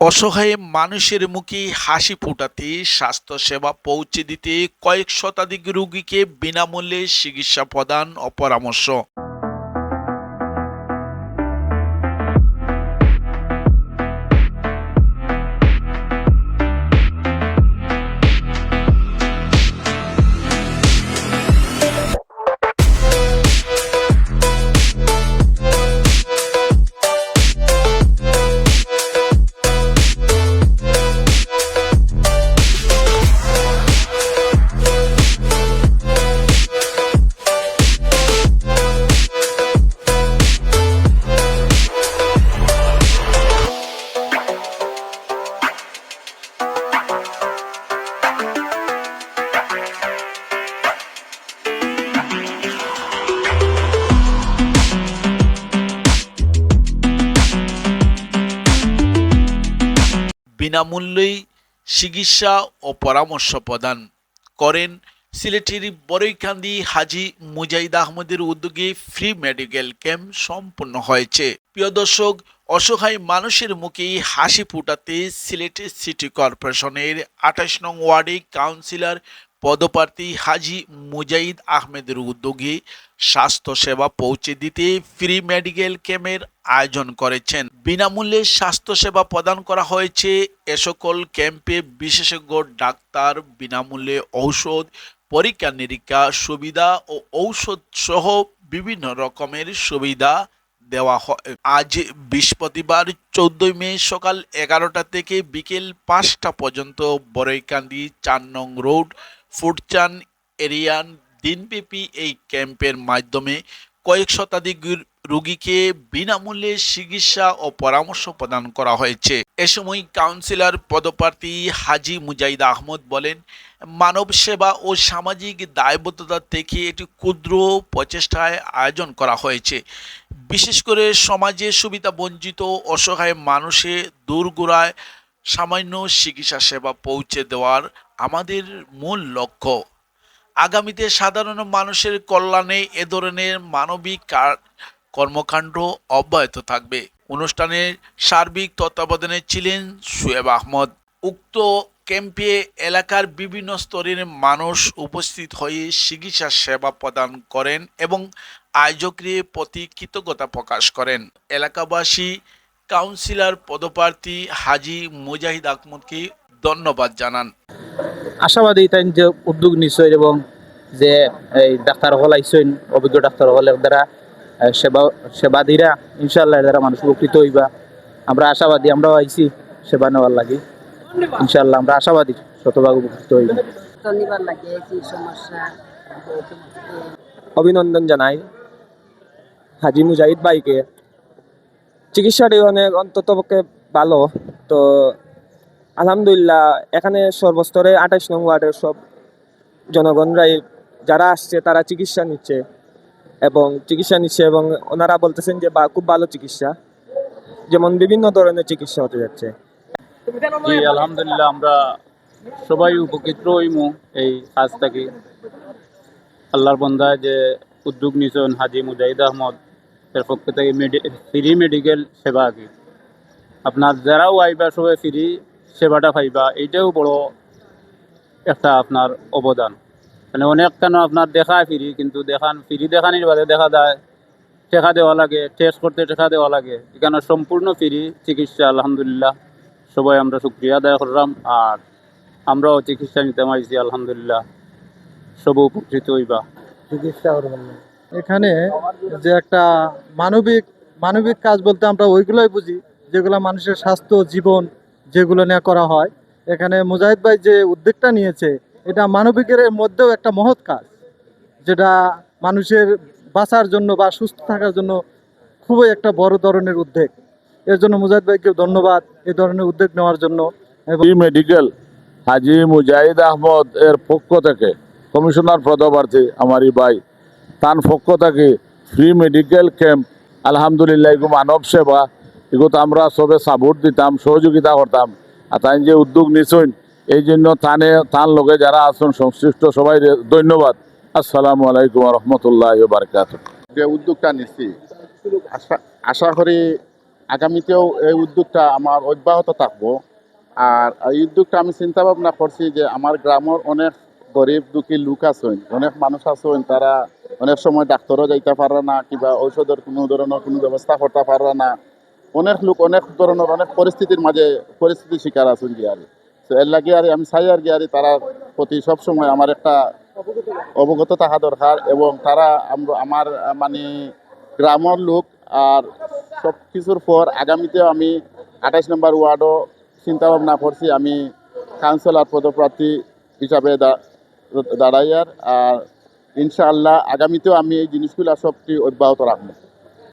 অসহায় মানুষের মুখে হাসি ফোটাতে স্বাস্থ্যসেবা পৌঁছে দিতে কয়েক শতাধিক রোগীকে বিনামূল্যে চিকিৎসা প্রদান ও পরামর্শ। বিনামূল্যে চিকিৎসা ও পরামর্শ প্রদান করেন সিলেটের বড়ইখান্দি হাজী মুজাহিদ আহমদের উদ্যোগে ফ্রি মেডিকেল ক্যাম্প সম্পন্ন হয়েছে। প্রিয় দর্শক, অসহায় মানুষের মুখে হাসি ফোটাতে সিলেট সিটি কর্পোরেশনের ২৮ নং ওয়ার্ডে কাউন্সিলর পদপ্রার্থী হাজী মুজাহিদ আহমেদের উদ্যোগে স্বাস্থ্যসেবা পৌঁছে দিতে ফ্রি মেডিকেল ক্যাম্পের আয়োজন করেছেন। বিনামূল্যে স্বাস্থ্যসেবা প্রদান করা হয়েছে। এ সকল ক্যাম্পে বিশেষজ্ঞ ডাক্তার, বিনামূল্যে ঔষধ, পরীক্ষা নিরীক্ষা সুবিধা ও ঔষধ সহ বিভিন্ন রকমের সুবিধা দেওয়া হয়। আজ বৃহস্পতিবার ১৪ মে সকাল ১১টা থেকে বিকেল ৫টা পর্যন্ত বড়ইকান্দি ৪ নং রোড ফুটচান এরিয়ান দিনব্যাপী এই ক্যাম্পের মাধ্যমে কয়েক শতাধিক রোগীকে বিনামূল্যে চিকিৎসা ও পরামর্শ প্রদান করা হয়েছে। এ সময় কাউন্সিলর পদপ্রার্থী হাজী মুজাহিদ আহমদ বলেন, মানব সেবা ও সামাজিক দায়বদ্ধতা থেকে একটি ক্ষুদ্র প্রচেষ্টায় আয়োজন করা হয়েছে। বিশেষ করে সমাজে সুবিধা বঞ্চিত অসহায় মানুষের দোরগোড়ায় সামান্য চিকিৎসা সেবা পৌঁছে দেওয়ার আমাদের মূল লক্ষ্য। আগামীতে সাধারণ মানুষের কল্যাণে এ ধরনের মানবিক কর্মকাণ্ড অব্যাহত থাকবে। অনুষ্ঠানের সার্বিক তত্ত্বাবধানে ছিলেন শোয়েব আহমদ। উক্ত ক্যাম্পে এলাকার বিভিন্ন স্তরের মানুষ উপস্থিত হয়ে চিকিৎসা সেবা প্রদান করেন এবং আয়োজকের প্রতি কৃতজ্ঞতা প্রকাশ করেন। এলাকাবাসী কাউন্সিলর পদপ্রার্থী হাজী মুজাহিদ আহমদকে ধন্যবাদ জানান। আশাবাদী তাই যে উদ্যোগ নিশ্চয় এবং যে এই ডাক্তার হল আইসেন অভিজ্ঞ ডাক্তার হলের দ্বারা সেবা দিরা ইনশাআল্লাহ দ্বারা মানুষ উপকৃত হইবা। আমরা আশাবাদী, আমরাও আইছি সেবা নেওয়ার লাগে। ইনশাআল্লাহ আমরা আশাবাদী শতভাগ উপকৃত হইব। অভিনন্দন জানাই হাজী মুজাহিদ ভাইকে। চিকিৎসাটি অনেক অন্ততপক্ষে ভালো। তো আলহামদুলিল্লাহ এখানে সর্বস্তরে ২৮ নং ওয়ার্ডের সব জনগণরাই যারা আসছে তারা চিকিৎসা নিচ্ছে এবং ওনারা বলতেছেন যে খুব ভালো চিকিৎসা, যেমন বিভিন্ন ধরনের চিকিৎসা হতে যাচ্ছে। জি আলহামদুলিল্লাহ আমরা সবাই উপকৃত হইমু এই কাজ থেকে। আল্লাহর বন্দা যে উদ্যোগ নিয়েছেন হাজী মুজাহিদ আহমদ এর পক্ষ থেকে ফ্রি মেডিকেল সেবা কি আপনার যারাও আইবা সবাই ফ্রি সেবাটা পাইবা, এইটাও বড় একটা আপনার অবদান। মানে অনেক কেন আপনার দেখায় ফ্রি, কিন্তু ফ্রি দেখানির বাদে দেখা যায় টাকা দেওয়া লাগে, টেস্ট করতে টাকা দেওয়া লাগে। এখানে সম্পূর্ণ ফ্রি চিকিৎসা। আলহামদুলিল্লাহ সবাই আমরা শুকরিয়া আদায় করলাম। আর আমরাও চিকিৎসা নিতে পারছি আলহামদুলিল্লাহ, সব উপকৃত হইবা। চিকিৎসা এখানে যে একটা মানবিক কাজ বলতে আমরা ওইগুলোই বুঝি যেগুলো মানুষের স্বাস্থ্য জীবন যেগুলো নিয়ে করা হয়। এখানে মুজাহিদ ভাই যে উদ্যোগটা নিয়েছে এটা মানবিকের মধ্যেও একটা মহৎ কাজ, যেটা মানুষের বাঁচার জন্য বা সুস্থ থাকার জন্য খুবই একটা বড় ধরনের উদ্যোগ। এর জন্য মুজাহিদ ভাইকে ধন্যবাদ এই ধরনের উদ্যোগ নেওয়ার জন্য। মেডিকেল হাজী মুজাহিদ আহমদ এর পক্ষ থেকে কমিশনার পদপ্রার্থী আমারই ভাই তার পক্ষ থেকে ফ্রি মেডিকেল ক্যাম্প আলহামদুলিল্লাহ এগুলো মানব সেবা, এগুলো আমরা সবে সাপোর্ট দিতাম, সহযোগিতা করতাম। আর তাই যে উদ্যোগ নিছেন এই জন্য তার লগে যারা আছেন সংশ্লিষ্ট সবাই ধন্যবাদ। আসসালামু আলাইকুম রহমতুল্লাহ বারকাতুহু। যে উদ্যোগটা নিচ্ছি আশা করি আগামীতেও এই উদ্যোগটা আমার অব্যাহত থাকবো। আর এই উদ্যোগটা আমি চিন্তা ভাবনা করছি যে আমার গ্রামের অনেক গরিব দুঃখী লোক আছেন, অনেক মানুষ আছেন, তারা অনেক সময় ডাক্তারও যাইতে পারে না, কিংবা ঔষধের কোনো ধরনের কোনো ব্যবস্থা করতে পারে না। অনেক লোক অনেক ধরনের অনেক পরিস্থিতির মাঝে পরিস্থিতির শিকার আছেন গিয়ারি। তো এর লাগে আর আমি চাই আর গিয়ারি তারা প্রতি সবসময় আমার একটা অবগত থাকা দরকার, এবং তারা আমার মানে গ্রামের লোক। আর সব কিছুর পর আগামীতে আমি 28 নম্বর ওয়ার্ডও চিন্তা ভাবনা করছি আমি কাউন্সিলর পদপ্রার্থী হিসাবে দাঁড়াই। আর ইনশাআল্লাহ আগামীতেও আমি এই জিনিসগুলো সবটি অব্যাহত রাখবো।